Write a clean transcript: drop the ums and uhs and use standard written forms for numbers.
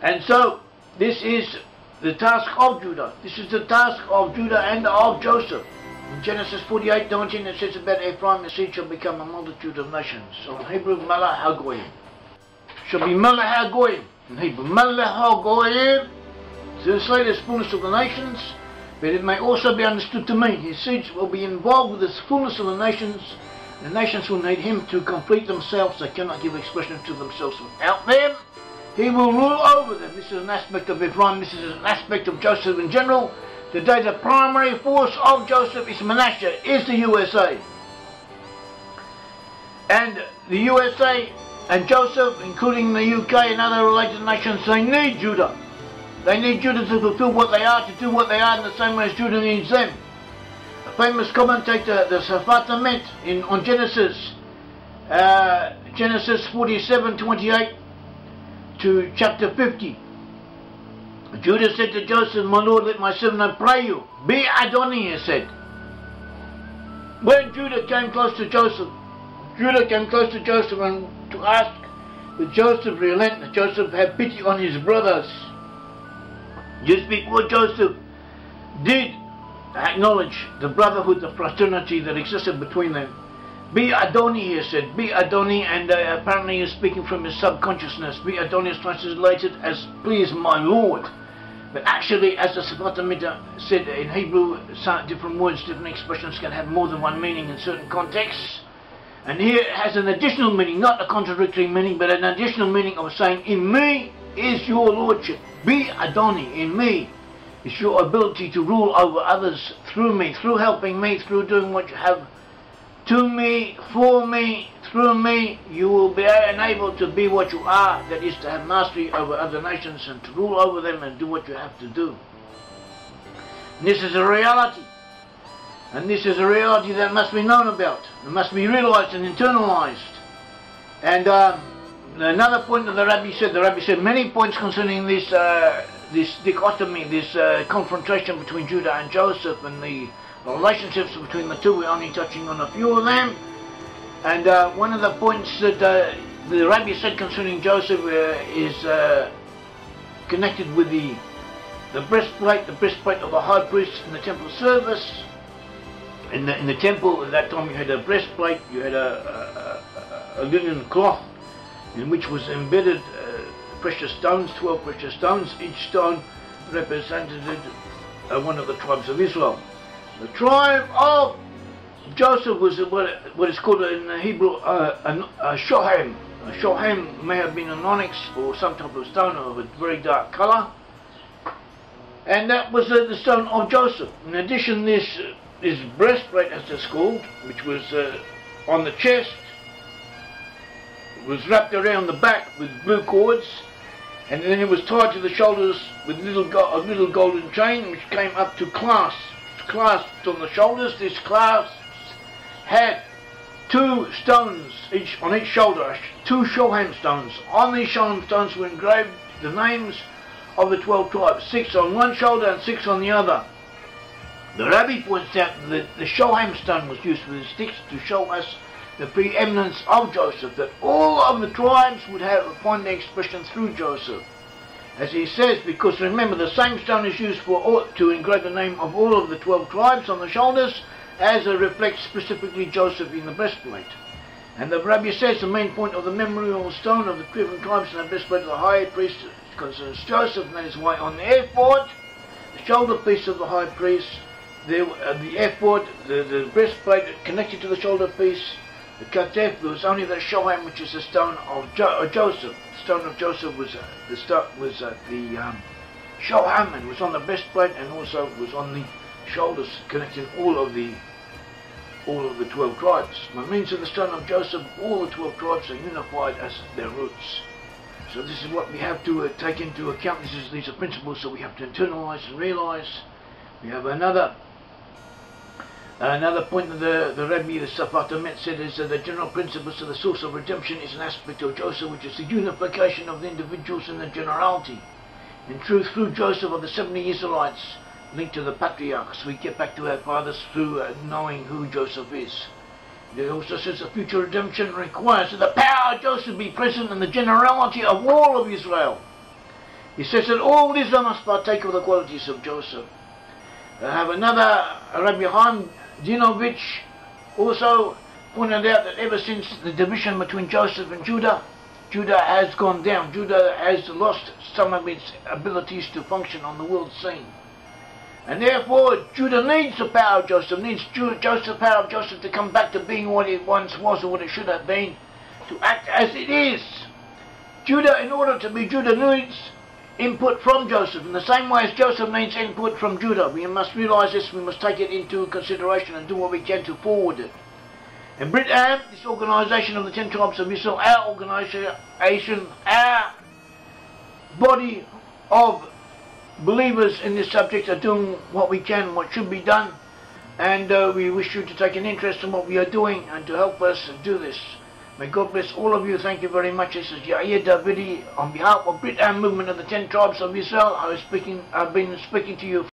And so this is the task of Judah. This is the task of Judah and of Joseph. In Genesis 48:19 it says about Ephraim, the seed shall become a multitude of nations. So in Hebrew, Malach HaGoyim. Shall be Malach HaGoyim. In Hebrew, Malach HaGoyim. Translated as fullness of the nations. But it may also be understood to mean his seeds will be involved with the fullness of the nations. The nations will need him to complete themselves. They cannot give expression to themselves without them. He will rule over them. This is an aspect of Ephraim. This is an aspect of Joseph in general. Today the primary force of Joseph is Manasseh, is the USA. And the USA and Joseph, including the UK and other related nations, they need Judah. They need Judah to fulfill what they are, to do what they are in the same way as Judah needs them. A famous commentator, the Safat Emet, on Genesis 47:28 to chapter 50. Judah said to Joseph, my Lord, let my servant, I pray you, be Adoni, he said. When Judah came close to Joseph and to ask that Joseph relent, that Joseph have pity on his brothers. Just before Joseph did acknowledge the brotherhood, the fraternity that existed between them, be Adoni, he said, be Adoni, and apparently he is speaking from his subconsciousness. Be Adoni is translated as please my Lord. But actually, as the Safat Emet said in Hebrew, different words, different expressions can have more than one meaning in certain contexts. And here it has an additional meaning, not a contradictory meaning, but an additional meaning of saying, in me is your lordship. Be Adoni, in me is your ability to rule over others through me, through helping me, through doing what you have to me, for me, through me. You will be enabled to be what you are, that is to have mastery over other nations and to rule over them and do what you have to do. And this is a reality. And this is a reality that must be known about. It must be realized and internalized. And another point that the Rabbi said many points concerning this this dichotomy, this confrontation between Judah and Joseph and the relationships between the two. We're only touching on a few of them. And one of the points that the Rabbi said concerning Joseph is connected with the breastplate of the high priest in the temple service. In the temple at that time you had a breastplate, you had a linen cloth in which was embedded precious stones, 12 precious stones. Each stone represented one of the tribes of Israel. The tribe of Joseph was what is called in Hebrew a shohem. A shohem may have been an onyx or some type of stone of a very dark color. And that was the stone of Joseph. In addition, this breastplate, as it's called, which was on the chest, was wrapped around the back with blue cords, and then it was tied to the shoulders with a little golden chain which came up to clasped on the shoulders. These clasps had two stones on each shoulder, two shohem stones. On these shohem stones were engraved the names of the 12 tribes, 6 on one shoulder and 6 on the other. The Rabbi points out that the shohem stone was used with the sticks to show us the preeminence of Joseph, that all of the tribes would find their expression through Joseph. As he says, because remember, the same stone is used to engrave the name of all of the 12 tribes on the shoulders, as it reflects specifically Joseph in the breastplate. And the Rabbi says the main point of the memorial stone of the different tribes in the breastplate of the high priest concerns Joseph, and that is why on the ephod, the shoulder piece of the high priest, the ephod, the breastplate connected to the shoulder piece, the katef, there was only the shohem, which is the stone of Joseph. The stone of Joseph was the shohem, and was on the breastplate, and also was on the shoulders, connecting all of the 12 tribes. By means of the stone of Joseph, all the 12 tribes are unified as their roots. So this is what we have to take into account. These are principles that we have to internalize and realize. We have another point that the Rebbe, the Safat Emet, said is that the general principles of the source of redemption is an aspect of Joseph, which is the unification of the individuals in the generality. In truth, through Joseph are the 70 Israelites linked to the patriarchs. We get back to our fathers through knowing who Joseph is. It also says the future redemption requires that the power of Joseph be present in the generality of all of Israel. He says that all Israel must partake of the qualities of Joseph. I have another, Rabbi Chaim Dinovich, also pointed out that ever since the division between Joseph and Judah, Judah has gone down. Judah has lost some of its abilities to function on the world scene. And therefore, Judah needs the power of Joseph, needs the power of Joseph to come back to being what it once was or what it should have been, to act as it is. Judah, in order to be Judah, needs input from Joseph, in the same way as Joseph needs input from Judah. We must realize this, we must take it into consideration and do what we can to forward it. And Brit Am, this organisation of the 10 tribes of Israel, our organisation, our body of believers in this subject, are doing what we can, what should be done, and we wish you to take an interest in what we are doing and to help us do this. May God bless all of you. Thank you very much. This is Yair Davidi on behalf of Brit Am movement of the 10 tribes of Israel. I've been speaking to you.